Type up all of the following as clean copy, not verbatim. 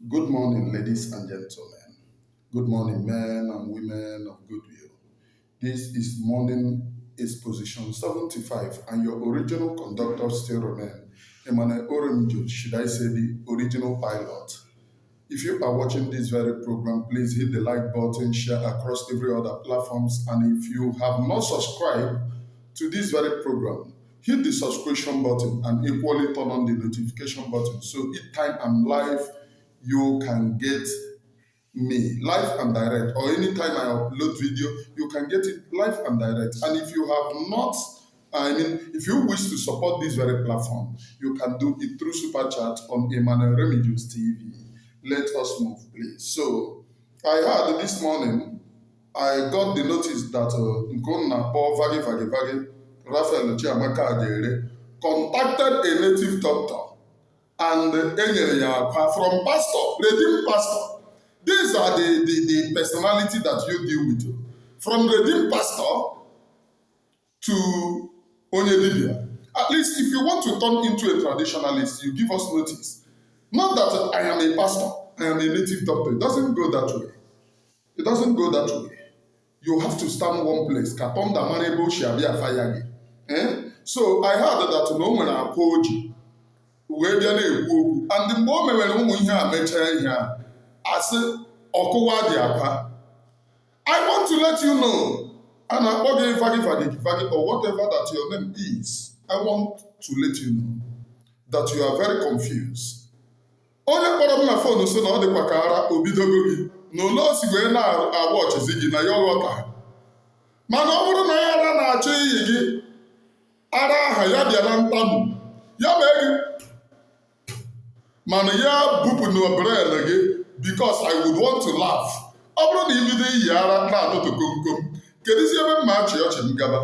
Good morning, ladies and gentlemen. Good morning, men and women of goodwill. This is morning Exposition 75, and your original conductor still remain Emmanuel Oremjo, should I say the original pilot. If you are watching this very program, please hit the like button, share across every other platforms, and if you have not subscribed to this very program, hit the subscription button and equally turn on the notification button so each time I'm live, you can get me live and direct, or anytime I upload video, you can get it live and direct. And if you have not, if you wish to support this very platform, you can do it through super chat on Emmanuel Remedios TV. Let us move, please. So I heard this morning, I got the notice that Nkonna Paul Vagi Raphael Chiamaka Adere contacted a native doctor and enyere ya akwa from pastor, redeemed pastor. These are the personality that you deal with. From redeemed pastor to Onyedibia. At least if you want to turn into a traditionalist, you give us notice. Not that I am a pastor, I am a native doctor. It doesn't go that way. It doesn't go that way. You have to stand one place. Katonda Marebo Shabia Fayagi. So I heard that no one apology. Wee bịa na-ekwu okwu, and mgbe o mewere ụmụ ihe a mechaa ihe a asị ọkụwa dị akwa. I want to let you know, a na-akpọ gị Fagi or whatever that your name is. I want to let you know that you are very confused. Onye kpọrọ m na fon so na ọ dịkwa ka ara obidogo gị na ole o sigwe na-agba ọchịzi gị na ya ọghọta. Mana ọ bụrụ na ya ara na-achọ iyi gị, ara aha ya bịa na ntamu, ya mee gị mana ya bupụ n'obrel gị because I would want to laugh. Ọ bụrụ na ibido iyi ara na-atụtụ komkom, kedụzi ebe mma achị ọchị m gaba?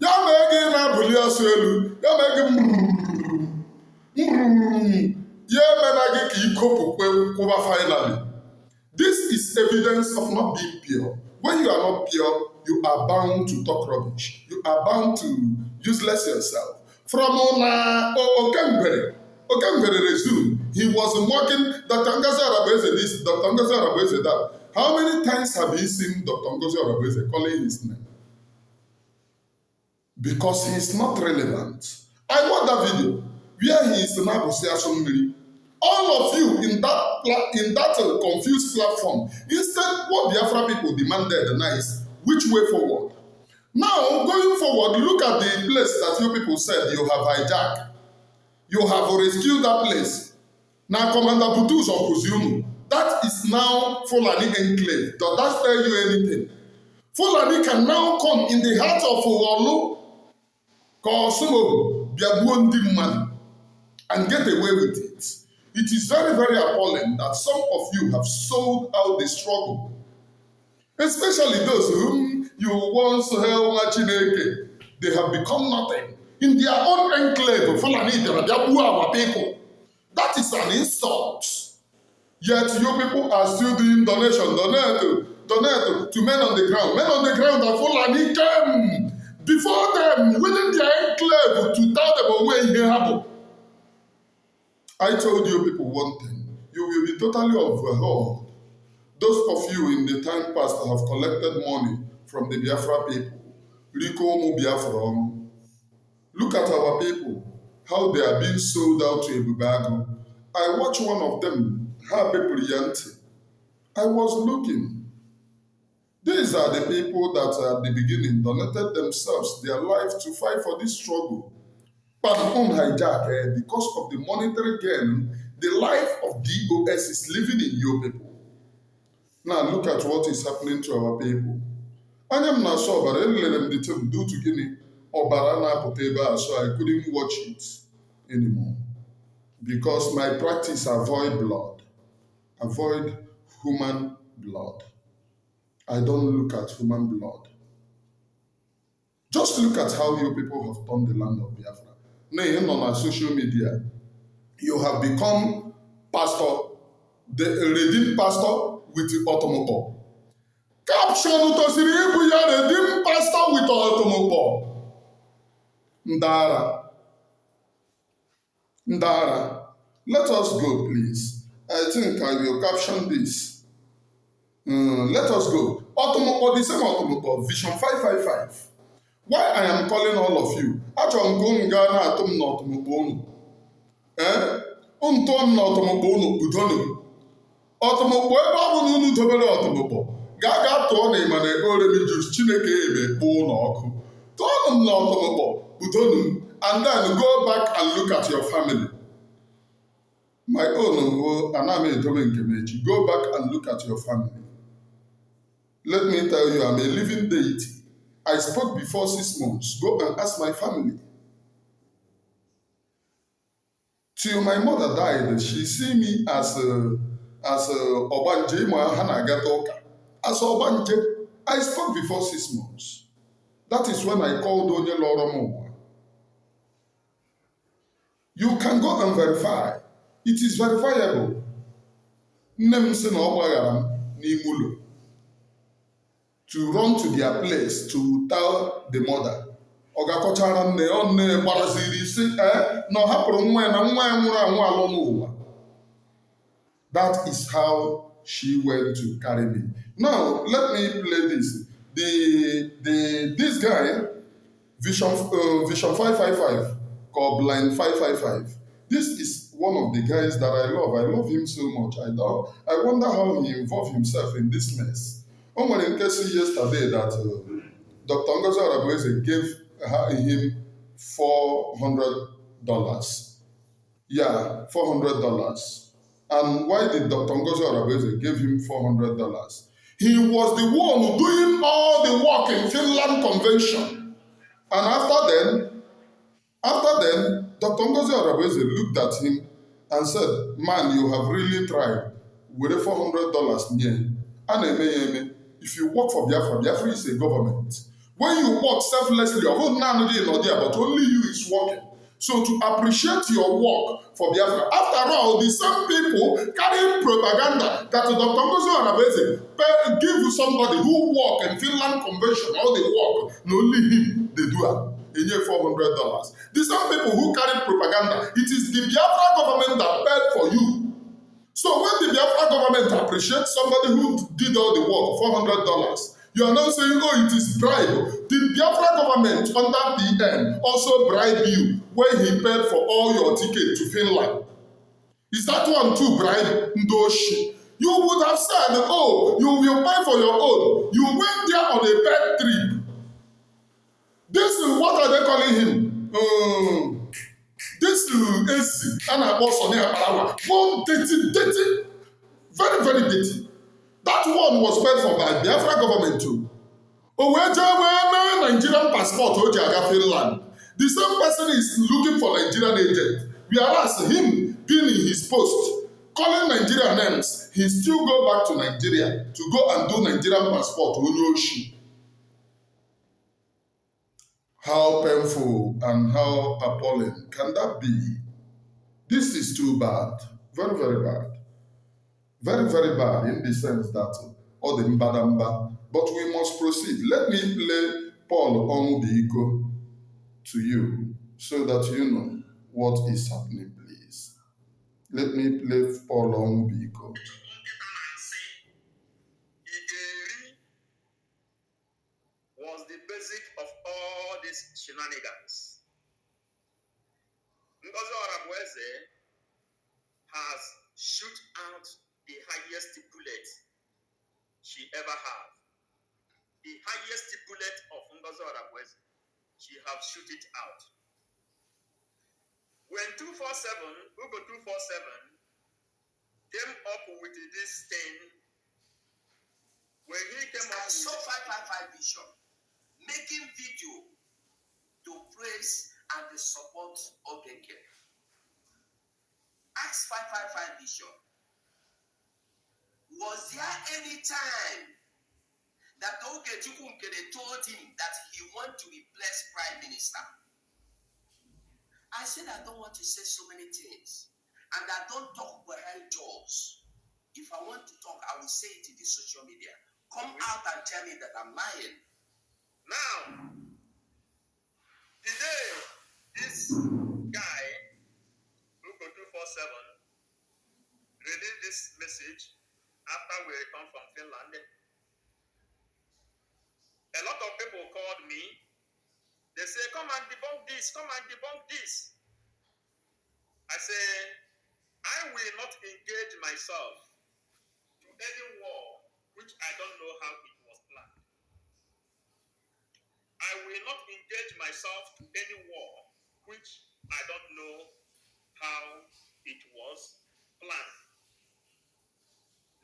Ya mee gị na-abụli ọsọ elu, ya mee gị ya emena gị ka ikopụ kwụba finally. This is evidence of not being pure. When you are not pure, you are bound to talk rubbish. You are bound to useless yourself. From Oge Nkere resumed. He was mocking Dr. Ngozi Arabeze this, Dr. Ngozi Arabeze that. How many times have you seen Dr. Ngozi Arabeze calling his name? Because he is not relevant. I watched that video where he is in Abusi Asomiri. All of you in that confused platform, instead what Biafra people demanded now is which way forward. Now, going forward, look at the place that you people said you have hijacked. You have rescued that place. Now, Commander Butus of Kuziumu, that is now Fulani enclave. Does that tell you anything? Fulani can now come in the heart of Olu, Kosumo, Biabuondi money, and get away with it. It is very, very appalling that some of you have sold out the struggle. Especially those whom you once held Machineke. They have become nothing. In their own enclave, Fulani, our people. That is an insult. Yet you people are still doing donate to men on the ground. Men on the ground are Fulani came before them within their enclave to tell them where they happen. I told you people one thing. You will be totally overhauled. Those of you in the time past have collected money from the Biafra people. Rikomu Biafra. Look at our people, how they are being sold out to Ebubago. I watched one of them, Habe Priyanti. I was looking. These are the people that at the beginning donated themselves, their life to fight for this struggle. But on hijack, because of the monetary gain, the life of DOS is living in your people. Now look at what is happening to our people. Anyam na so but let them do to Guinea or Barana Poteba, so I couldn't watch it anymore. Because my practice avoid blood. Avoid human blood. I don't look at human blood. Just look at how you people have turned the land of Biafra. Now, on our social media, you have become pastor, the redeemed pastor with the automobile. Caption utosiri ibu ya redeemed pastor with automobile. Ndara. Let us go, please. I think I will caption this. Let us go. Otomopo, the same Otomopo, Vision 555. Why I am calling all of you? Achọrọ m ka unu gaa na-atụ m n'ọtụmụkpọ unu. Unu tụọ m n'ọtụmụkpọ unu udonu. Ọtụmụkpọ ebe ọ bụ na unu dobere ọtụmụkpọ gaa tụọ na ịma na Oremi Jus Chineke ebe kpụọ n'ọkụ. Tụọnụ m n'ọtụmụkpọ udonu and then go back and look at your family. My own Aname Edome Nkemechi. Go back and look at your family. Let me tell you, I'm a living deity. I spoke before 6 months. Go and ask my family. Till my mother died, she see me as Obanje Mahanagatoka. As Obanje, I spoke before 6 months. That is when I called Onye Loromo. You can go and verify. It is verifiable. Nnem se na Ogbagaram n'Imulo. To run to their place to tell the mother. Ọgakọchara nne ọ nne gbaraziri isi na ọ hapụrụ nwa ya na nwa ya nwụrụ anwụ alọ n'ụwa. That is how she went to carry me. Now, let me play this. This guy, Vision 555, called Blind 555. This is one of the guys that I love. I love him so much. I wonder how he involved himself in this mess. On one case yesterday that Dr. Ngozi Arabueze gave him $400. Yeah, $400. And why did Dr. Ngozi Arabueze give him $400? He was the one doing all the work in Finland Convention. And after then, Dr. Ngozi Arabueze looked at him and said, man, you have really tried. With the $400, if you work for Biafra, Biafra is a government. When you work selflessly, but only you is working. So to appreciate your work for Biafra, after all, the same people carrying propaganda that Dr. Ngozi Arabueze give somebody who work in Finland Convention, all the work, and only him, they do it. In $400. The same people who carry propaganda, it is the Biafra government that paid for you. So when the Biafra government appreciates somebody who did all the work, $400, you are now saying, oh, it is bribe. The Biafra government under PM also bribe you when he paid for all your ticket to Finland. Is that one too bribe? Ndoshi. You would have said, oh, you will pay for your own. You went there on a paid trip. This is, what are they calling him? This is AC. And I was on here, one dirty, very, very dirty. That one was paid for by Biafra government too. Nigerian passport, Finland. The same person is looking for Nigerian agent. Whereas him being in his post, calling Nigerian names, he still go back to Nigeria to go and do Nigerian passport. How painful and how appalling can that be? This is too bad. Very, very bad. Very, very bad in the sense that all the mbadamba. But we must proceed. Let me play Paul Onwubiko to you so that you know what is happening, please. Let me play Paul Onwubiko. Was the basic of all these shenanigans. Ngozi Arabueze has shoot out the highest bullet she ever had. The highest bullet of Ngozi Arabueze, she have shoot it out. When 247, Ugo 247 came up with this thing, when he came up with 555 Bishop making video to praise and to support Oge Nkere. Ask 555 Bishop, was there any time that Oge Nkere told him that he wanted to replace Prime Minister? I said I don't want to say so many things, and I don't talk behind doors. If I want to talk, I will say it in the social media. Come out and tell me that I'm lying. Now, today, this guy, Ugo 247, released this message after we returned from Finland. A lot of people called me. They say, come and debunk this, come and debunk this. I say, I will not engage myself to any war which I don't know how it was planned. I will not engage myself to any war which I don't know how it was planned.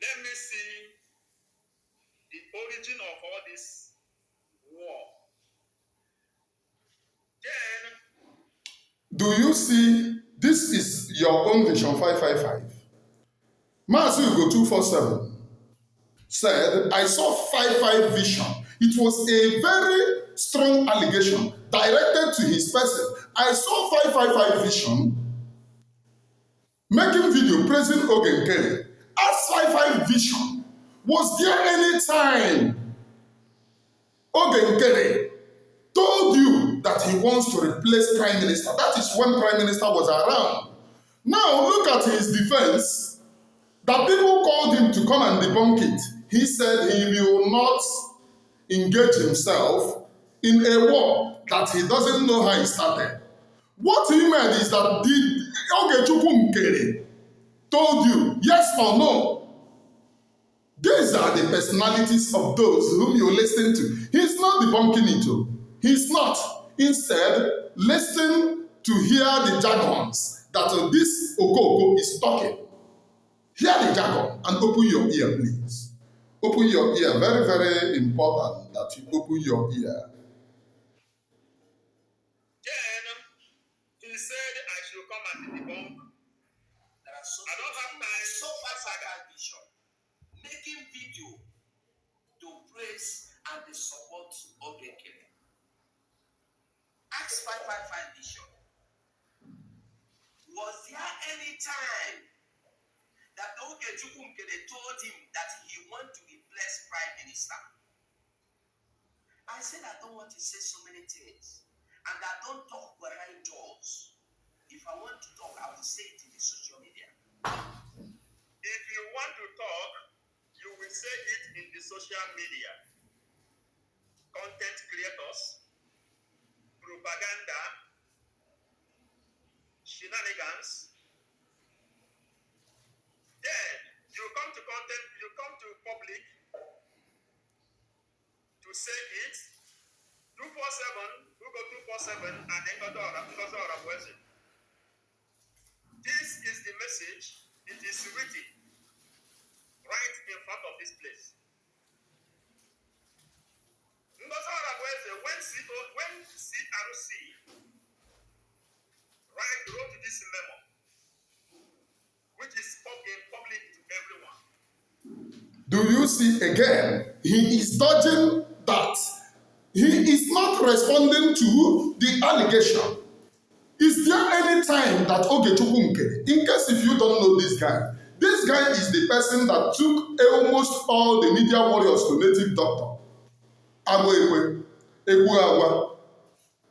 Let me see the origin of all this war. Then, Do you see? This is your own vision 555. Mazi 247 said, I saw 55 vision. It was a very strong allegation directed to his person. I saw 555 vision making video praising Oge Nkere. As 55 vision, was there any time Oge Nkere told you that he wants to replace Prime Minister? That is when Prime Minister was around. Now look at his defense. That people called him to come and debunk it. He said he will not engage himself in a war that he doesn't know how he started. What he meant is that did Oge Nkere told you, yes or no? These are the personalities of those whom you listen to. He's not debunking it. He's not. Instead, listen to hear the jargons that this Okoko is talking. Hear the jargon and open your ear, please. Open your ear. Very, very important that you open your ear. Then he said I should come and debunk. I don't have time. So far, vision. Making video to praise and the support Oge Nkere. Acts 555 vision. Was there any time that Oge Nkere told him that he wanted to replace Prime Minister? I said I don't want to say so many things. And I don't talk behind doors. If I want to talk, I will say it in the social media. If you want to talk, you will say it in the social media. Content creators, propaganda, shenanigans. Then you come to content, you come to public to say it. 247, who go 247, and then go to our person. This is the message. It is written right in front of this place. When CRC wrote this memo, which is public to everyone. Do you see again? He is dodging that. He is not responding to the allegation. Is there any time that Oge Nkere, in case if you don't know this guy is the person that took almost all the media warriors to native doctor.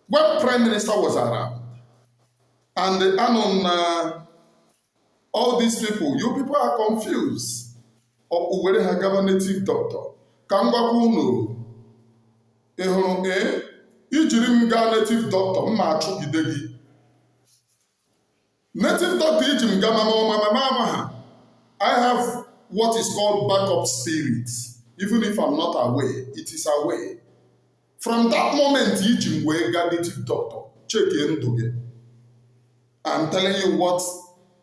When Prime Minister was around, and all these people, you people are confused. Or where have a native doctor? Kangwakuno. Ijirim ga native doctor, ma chukidegi. Native doctor ijim ga mama. I have what is called backup spirit. Even if I'm not aware, it is aware. From that moment, ijim we ga native doctor. Check in toge. I'm telling you what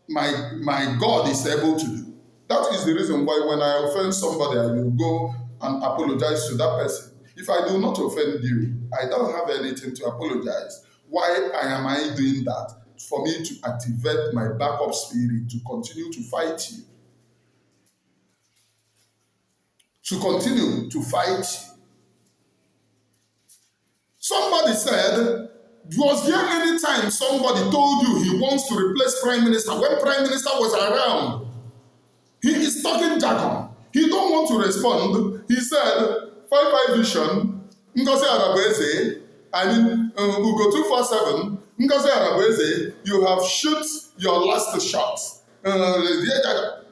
my God is able to do. That is the reason why when I offend somebody, I will go and apologize to that person. If I do not offend you, I don't have anything to apologize. Why am I doing that? For me to activate my backup spirit to continue to fight you. To continue to fight you. Somebody said, was there any time somebody told you he wants to replace Prime Minister when Prime Minister was around? He is talking jargon. He don't want to respond. He said, 55 vision, Ngozi Arabweze, Ugo 247, Ngozi Arabweze, you have shoot your last shot.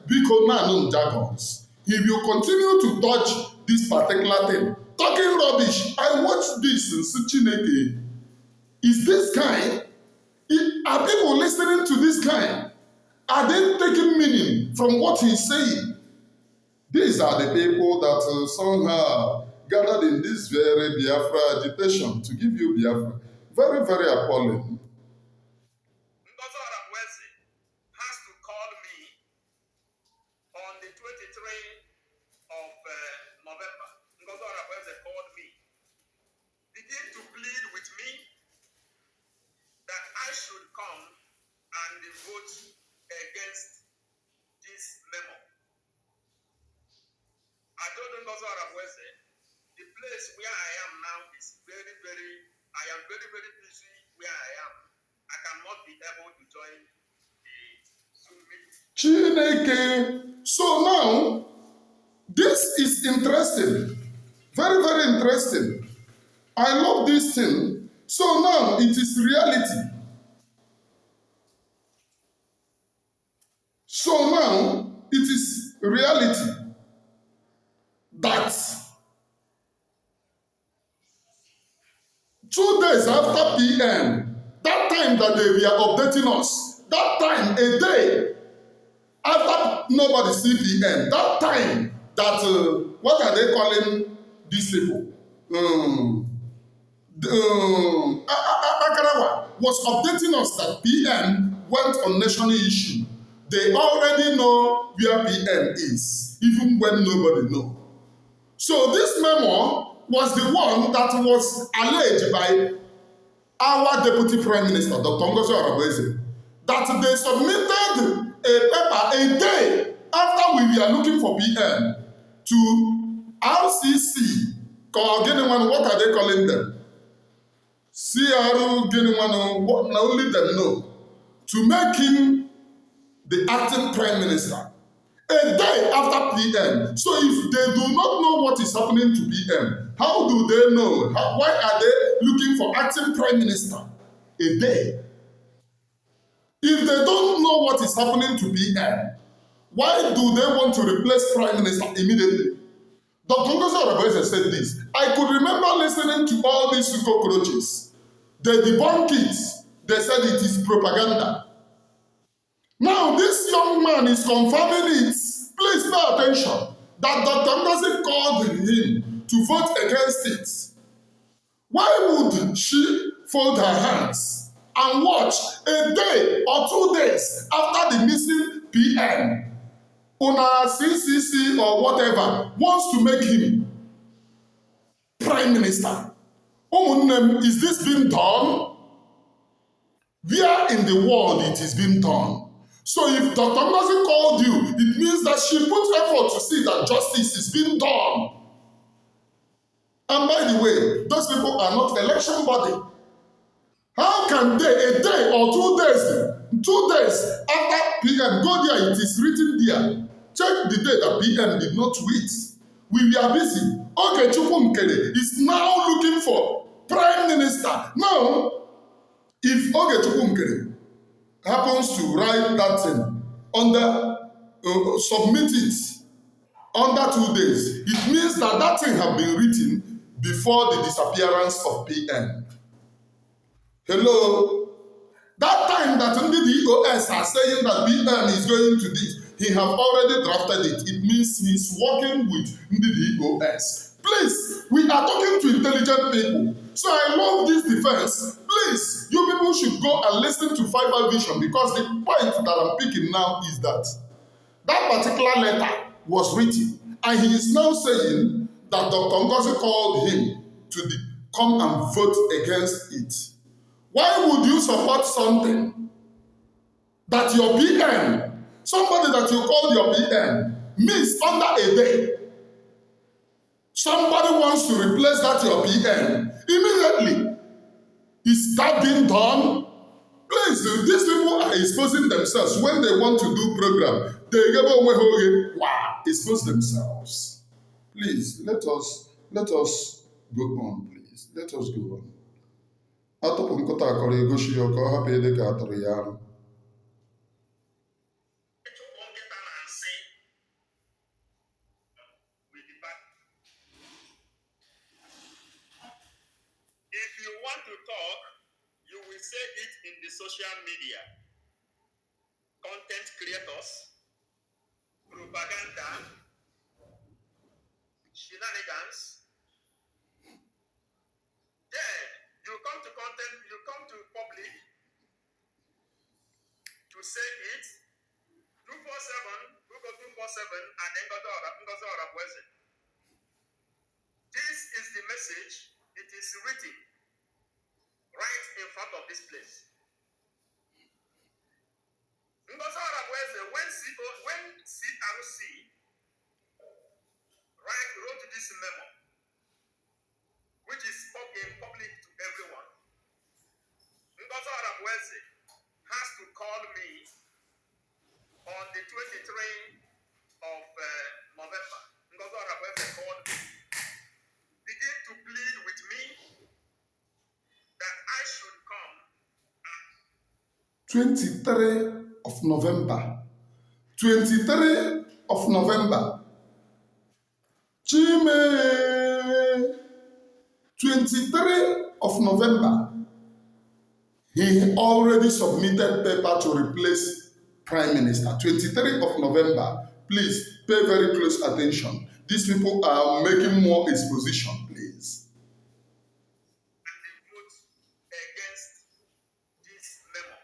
Biko Nanum jargons. If you continue to touch this particular thing, talking rubbish, I watched this in Chineke. Is this guy, are people listening to this guy? Are they taking meaning from what he's saying? These are the people that somehow gathered in this very Biafra agitation to give you Biafra. Very, very appalling. Ngozi Arabweze has to call me on the 23rd of November. Ngozi Arabweze called me, began to plead with me that I should come and vote against this memo. I told Ngozi Arabweze, the place where I am now is I am very, very busy where I am. I cannot be able to join the Zoom meeting. Chineke. So now, this is interesting. Very, very interesting. I love this thing. So now, it is reality. So now, it is reality that 2 days after PM, that time that they were updating us, that time, a day after nobody see PM, that time that, what are they calling these people? Akarawa was updating us that PM went on national issue. They already know where PM is, even when nobody knows. So this memo was the one that was alleged by our Deputy Prime Minister, Dr. Ngozi Arabweze, that they submitted a paper a day after we were looking for PM to RCC, what are they calling them? CR, what only them know, to make him the acting Prime Minister. A day after PM. So if they do not know what is happening to PM, how do they know? Why are they looking for acting Prime Minister? A day. If they don't know what is happening to PM, why do they want to replace Prime Minister immediately? Dr. Ngozi Arabweze said this. I could remember listening to all these cockroaches. They debunked it. They said it is propaganda. Now this young man is confirming it. Please pay attention that Dr. Ngozi called him to vote against it. Why would she fold her hands and watch a day or 2 days after the missing PM? Una CCC or whatever wants to make him Prime Minister. Is this being done? Where in the world it is being done? So if Dr. Ngozi called you, it means that she put effort to see that justice is being done. And by the way, those people are not election body. How can they, a day or 2 days, 2 days after PM, go there, it is written there. Check the day that PM did not tweet. We were busy. Oge Nkere is now looking for Prime Minister. Now, if Oge Nkere happens to write that thing under, submit it under 2 days, it means that that thing have been written before the disappearance of PM. Hello? That time that only the EOS are saying that PM is going to this, he have already drafted it. It means he's working with the EOS. Please, we are talking to intelligent people. So I love this defense. Please, you people should go and listen to Fiber Vision, because the point that I'm picking now is that that particular letter was written, and he is now saying that Dr. Ngozi called him to come and vote against it. Why would you support something that your PM, somebody that you called your PM, missed under a day? Somebody wants to replace that your PM immediately. Is that being done? Please, these people are exposing themselves when they want to do program. They expose themselves. Please, let us go on, please. Let us go on. Atọpụ nkụta akọrọ egosi ya ka ọ hapụ ede ka atụrụ ya arụ. the social media, content creators, propaganda, shenanigans. Then you come to public to say it. 247, Google 247, and then Ngozi Orabweze. This is the message. It is written right in front of this place. Ngozi Orabweze, when CRC wrote this memo, which is spoken public to everyone, Ngozi Orabweze has to call me on the 23rd of November. Ngozi Orabweze called me, begin to plead with me that I should come. 23rd of November. 23rd of November. Chime. 23rd of November. He already submitted paper to replace Prime Minister. 23rd of November. Please pay very close attention. These people are making more exposition, please. And they vote against this memo.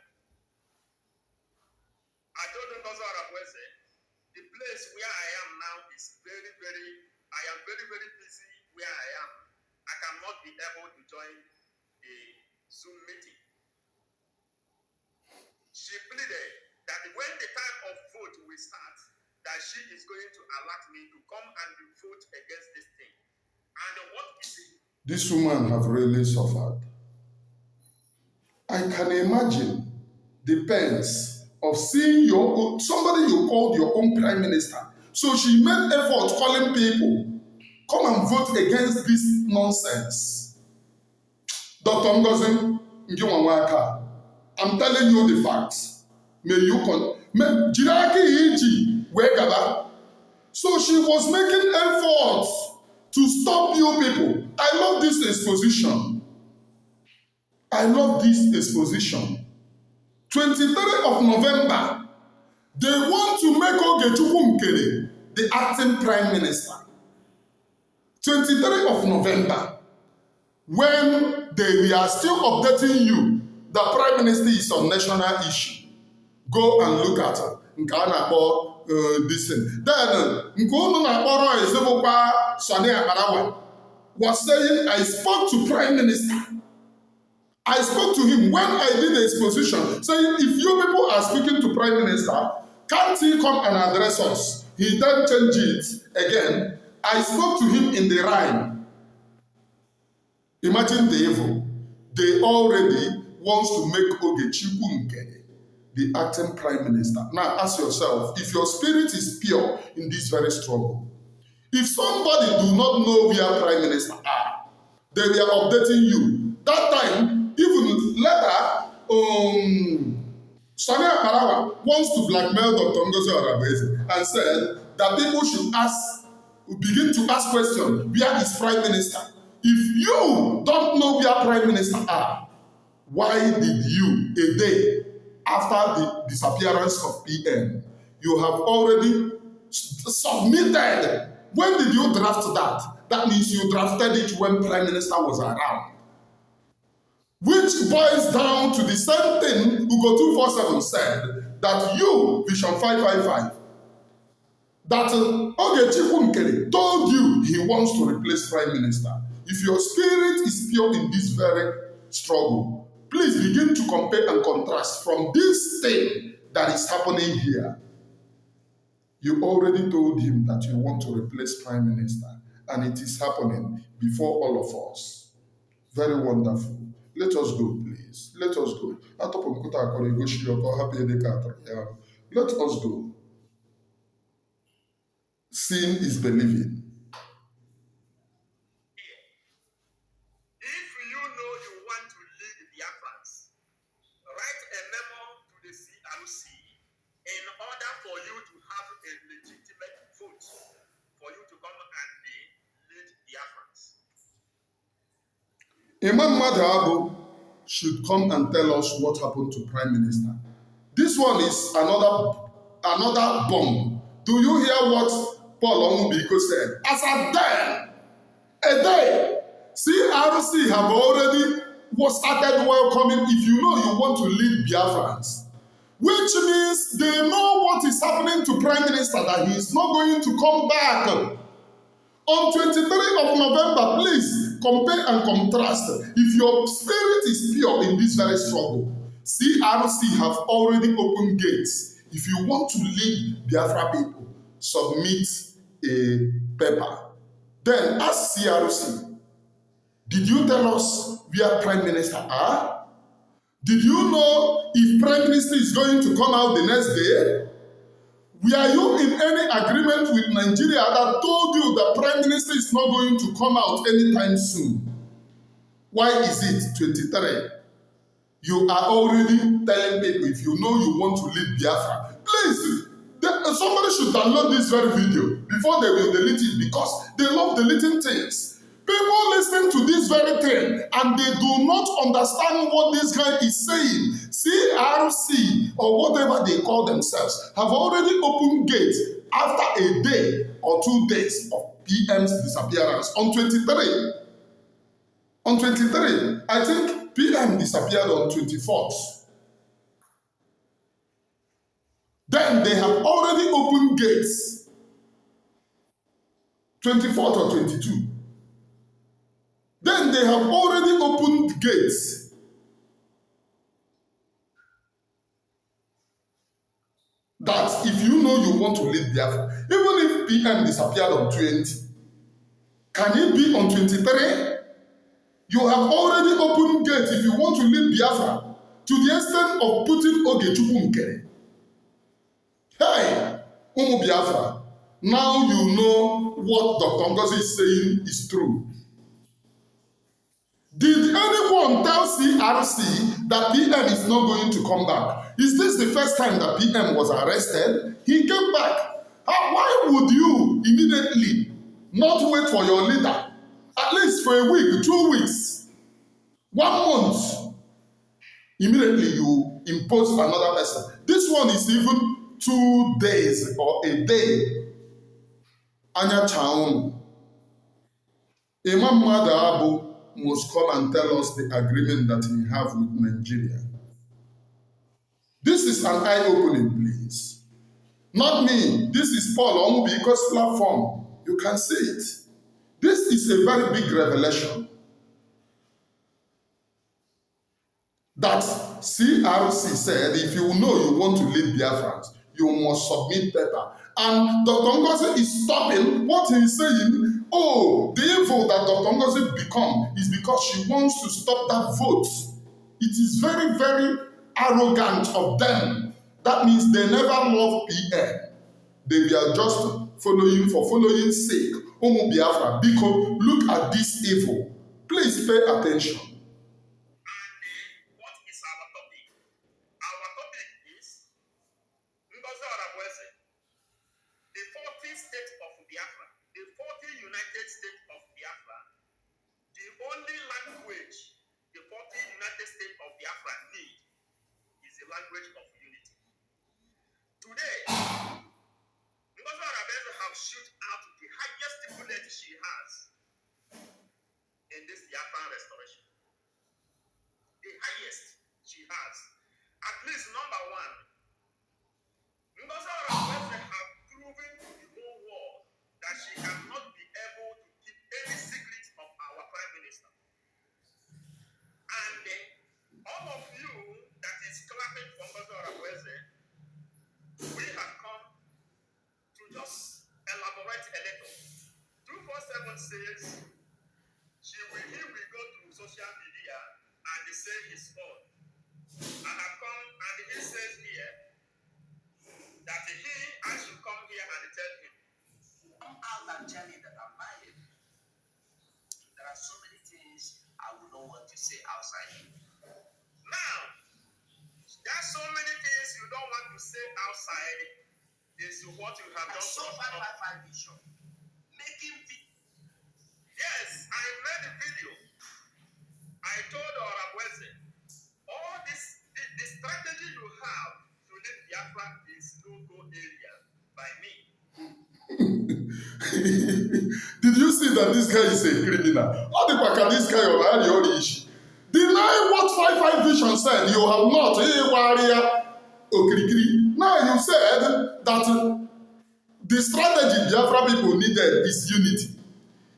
I told Ngozi Orabweze, the place where I am now is I am very, very busy where I am. I cannot be able to join a Zoom meeting. She pleaded that when the time of vote will start, that she is going to alert me to come and vote against this thing. And what is it? This woman have really suffered. I can imagine the pains of seeing somebody you called your own prime minister. So she made effort calling people, come and vote against this nonsense. Dr. Ngozi Ngiwanwaka, I'm telling you the facts. May you So she was making efforts to stop you people. I love this exposition. I love this exposition. 23rd of November, they want to make Oge Nkere the acting prime minister. 23rd of November, when they are still updating you, the prime minister is on national issue. Go and look at this thing. Then, was saying, I spoke to prime minister. I spoke to him when I did the exposition, saying, if you people are speaking to prime minister, can't he come and address us? He then changed it again. I spoke to him in the rhyme. Imagine the evil. They already want to make Oge Nkere the acting prime minister. Now ask yourself, if your spirit is pure in this very struggle, if somebody do not know where prime minister are, they were updating you. That time, even later, Sani Akparawa wants to blackmail Dr. Ngozi Orabweze and said that people should begin to ask questions, where is prime minister? If you don't know where prime minister are, why did you, a day after the disappearance of PM, you have already submitted? When did you draft that? That means you drafted it when prime minister was around. Which boils down to the same thing Ugo 247 said, that you, Vision 555, that Oge Nkere told you he wants to replace prime minister. If your spirit is pure in this very struggle, please begin to compare and contrast from this thing that is happening here. You already told him that you want to replace prime minister, and it is happening before all of us. Very wonderful. Let us go, please. Let us go. Let us go. Seeing is believing. If you know you want to lead the Biafrans, write a memo to the CRC in order for you to have a legitimate vote for you to come and lead the Biafrans. Imam Madhabu should come and tell us what happened to Prime Minister. This one is another bomb. Do you hear what Paul Onwubiko said? As at then, a day, CRC have already started welcoming, if you know you want to lead Biafrans, which means they know what is happening to Prime Minister, that he is not going to come back. On 23rd of November, please compare and contrast. If your spirit is pure in this very struggle, CRC have already opened gates. If you want to lead Biafra people, submit a paper. Then ask CRC, did you tell us where Prime Minister are? Did you know if Prime Minister is going to come out the next day? Were you in any agreement with Nigeria that told you that Prime Minister is not going to come out anytime soon? Why is it 23? You are already telling people, if you know you want to lead Biafra, please, somebody should download this very video before they will delete it, because they love deleting things. People listen to this very thing and they do not understand what this guy is saying. CRC or whatever they call themselves have already opened gates after a day or 2 days of PM's disappearance on 23. On 23, I think PM disappeared on 24th. Then they have already opened gates 24th or 22. Then they have already opened gates that if you know you want to lead Biafra, even if PM disappeared on 20, can it be on 23? You have already opened gates if you want to lead Biafra, to the extent of putting Oge Nkere. Hey, Umu Biafra, now you know what Dr. Ngozi is saying is true. Did anyone tell CRC that PM is not going to come back? Is this the first time that PM was arrested? He came back. Why would you immediately not wait for your leader? At least for a week, 2 weeks, 1 month. Immediately you impose another person. This one is even 2 days or a day. Anya Chaun. Imam Madabu must come and tell us the agreement that he have with Nigeria. This is an eye-opening, please. Not me. This is Paul Onwubiko's platform. You can see it. This is a very big revelation that CRC said, if you know you want to lead Biafrans, you must submit paper. And Dr. Ngozi is stopping what he's saying. Oh, the evil that Dr. Ngozi become is because she wants to stop that vote. It is very, very arrogant of them. That means they never love PM. They were just following for following's sake. Umu Biafra, because look at this evil. Please pay attention. What is our topic? Our topic is the 40 states of Biafra, the 40 United States of Biafra. The only language the 40 United States of Biafra need is the language of unity. Today, Ngozi Arabeze have shoot out the highest bullet she has in this Biafran restoration. The highest she has. At least number one, Ngozi Arabeze have proven to the whole world that she cannot be able to keep any secret of our Prime Minister. And all of you that is clapping for Ngozi Arabeze, we have come to just elaborate a little. 247 says he will go to social media and say his own. I have come and he says here that I should come here and tell him, come out and tell me that I'm lying. There are so many things I would not want to say outside. Now, there are so many things you don't want to say outside. Is what you have done. So 555 vision. Making video. Yes, I made a video. I told Arabweze Did you see that this guy is a criminal? How the fuck can this guy on the issue? Deny what 5 Vision said. You have not. Now you said that the strategy Biafra people needed is unity.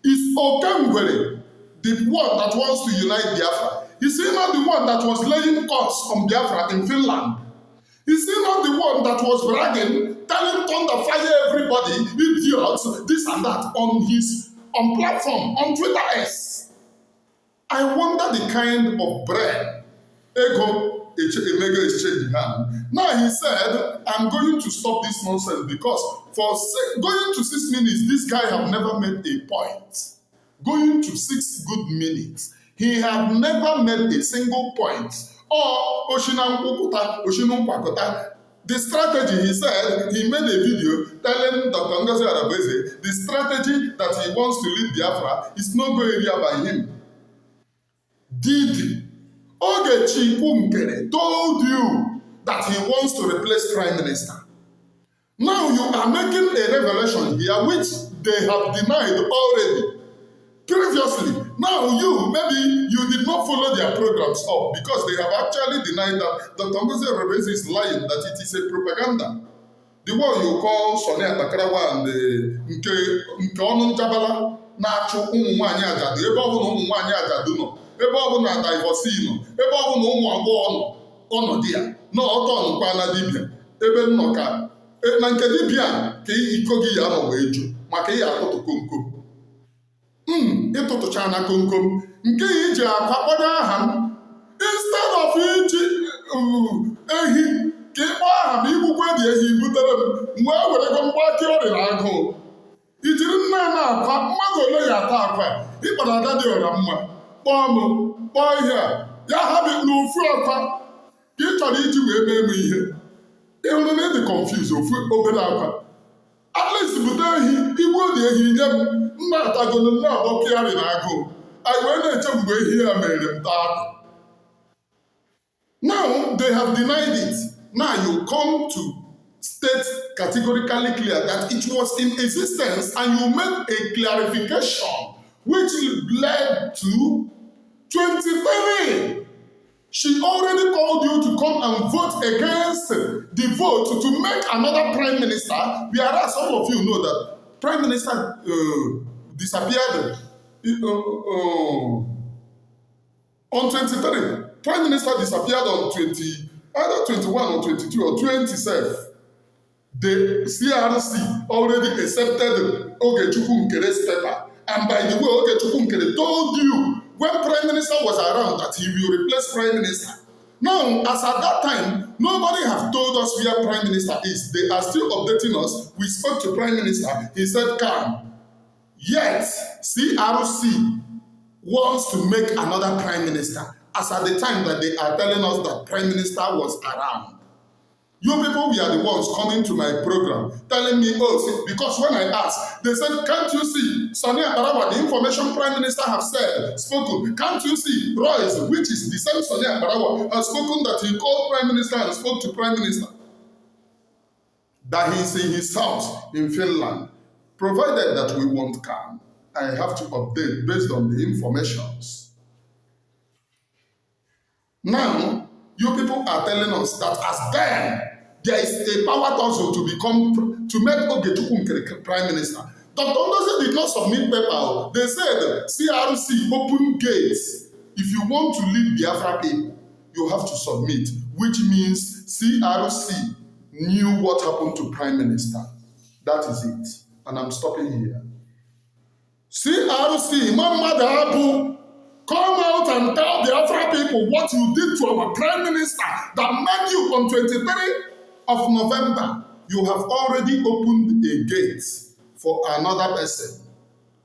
Is Oge Nkere the one that wants to unite Biafra? Is he not the one that was laying curse on Biafra in Finland? Is he not the one that was bragging, telling thunder fire everybody, idiots, this and that on platform, on Twitter S? I wonder the kind of bread Ego Emega exchanged hand. Now he said, I'm going to stop this nonsense because for going to 6 minutes, this guy have never made a point. Going to 6 good minutes, he have never made a single point. Or the strategy, he said, he made a video telling Dr. Ngozi Arabeze the strategy that he wants to lead Biafra is no go area by him. Did Oge Nkere told you that he wants to replace Prime Minister? Now you are making a revelation here which they have denied already. Previously, now maybe you did not follow their programs up because they have actually denied that Dr. Ngozi Arabeze is lying, that it is a propaganda. The one you call Sonia Takarawa and nke ọnụ njabala na-achụ ụmụ nwaanyị ajadu, ebe ọ bụ na ụmụ nwaanyị ajadu nọ, ebe ọ bụ na divorcee nọ, ebe ọ bụ na ụmụ agbọghọ nọ, ọnọdụ ya na ọtọ nkwa na dibịa, ebe nnọ ka na nke dibịa ka iko gị ya nọ wee jụ maka ihe atụtụ komkom. Ịtụtụcha na komkom nke ya iji akwa kpọnye aha m instead of iji ehi ka ịkpọ aha m igbukwe dị ehi butere m wee were go mgba aka ọrịa agụụ ijiri nna ya na-akwa mmadụ ole ya ata akwa ịkpara ada dị ọra mma kpọọ m kpọọ ihe a ya ha dị n'ofu akwa ka ị chọrọ iji wee mee m ihe ịhụrụ na ịdị confuse ofu obere akwa at least bute ehi igbu dị ehi nye m nna atagolo nna agbọkịarị na agụụ anyị wee na-eche mgbe ehi ya mere m taa. Now they have denied it. Now you come to state categorically clear that it was in existence and you make a clarification which led to 23. She already called you to come and vote against the vote to make another prime minister, whereas some of you know that prime minister disappeared on 23. Prime minister disappeared on either 21 or 22 or 27. The CRC already accepted Oge Nkere's paper. And by the way, Oge Nkere told you when Prime Minister was around that he will replace Prime Minister. Now, as at that time, nobody have told us where Prime Minister is. They are still updating us. We spoke to Prime Minister. He said, calm. Yet, CRC wants to make another Prime Minister. As at the time that they are telling us that Prime Minister was around. You people were the ones coming to my program telling me, oh, because when I asked, they said, can't you see Sonia Barawa, the information Prime Minister have said, spoken. Can't you see Royce, which is the same Sonia Barawa, has spoken that he called Prime Minister and spoke to Prime Minister. That he's in his house in Finland. Provided that we won't come, I have to update based on the informations. Now, you people are telling us that as then, there is a power tussle to make Oge Nkere Prime Minister. Dr. Ngozi did not submit paper. They said CRC open gates. If you want to lead Biafra people, you have to submit, which means CRC knew what happened to Prime Minister. That is it. And I'm stopping here. CRC, Mama Dabu, come out and tell the Biafra people what you did to our Prime Minister that made you on 23 of November. You have already opened a gate for another person.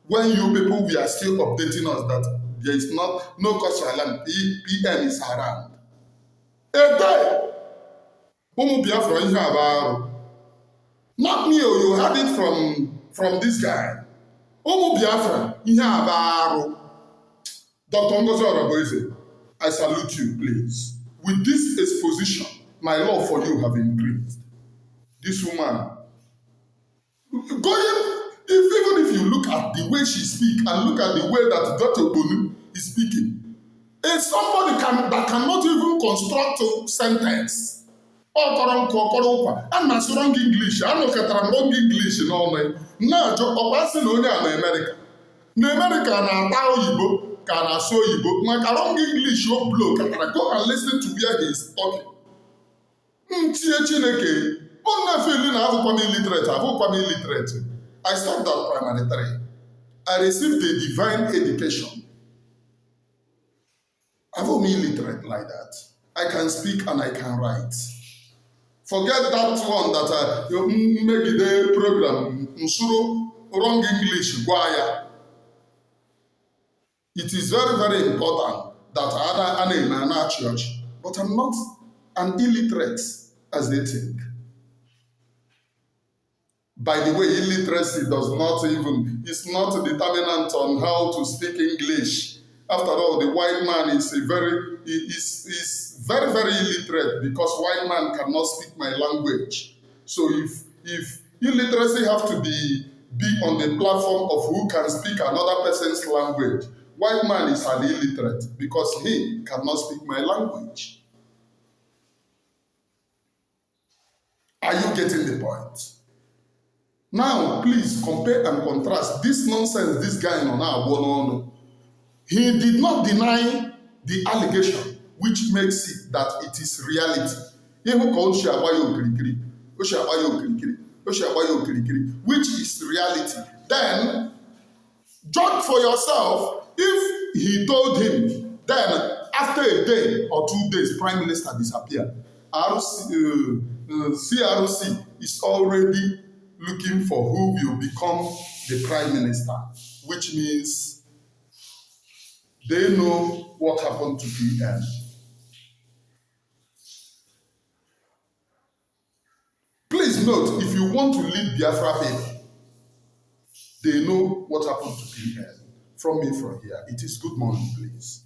When you people we are still updating us that there is no cause for alarm, PM is around. A day, Umu Biafra in here. Not me, you had it from this guy. Umu Biafra in here. Dr. Ngozi Arabeze, I salute you, please. With this exposition, my love for you have increased. This woman, even if at the way she speaks and look at the way that Dr. Bonu is speaking, it's somebody that cannot even construct a sentence. And na wrong English, I know wrong English n'ọnụ na ajụ ọkwa na onye a na America. Na America na-ata oyibo ka na-asụ oyibo maka wrong English o blow katara go and listen to where he is talking. Ntie Chineke, ọ na-efeli na abụkwa m illiterate. I stopped at primary 3. I received a divine education. I'm not illiterate like that. I can speak and I can write. Forget that one that you make the program, wrong English, guaya. It is very, very important that I'm in a church, but I'm not an illiterate as they think. By the way, illiteracy it's not a determinant on how to speak English. After all, the white man is very, very illiterate because white man cannot speak my language. So if illiteracy have to be on the platform of who can speak another person's language, white man is an illiterate because he cannot speak my language. Are you getting the point? Now, please compare and contrast this nonsense this guy no. He did not deny the allegation, which makes it that it is reality. Which is reality. Then, judge for yourself. If he told him, then after a day or 2 days, Prime Minister disappeared. CRC is already looking for who will become the Prime Minister, which means they know what happened to PM. Please note, if you want to lead Biafra people, they know what happened to PM. From me from here, it is good morning, please.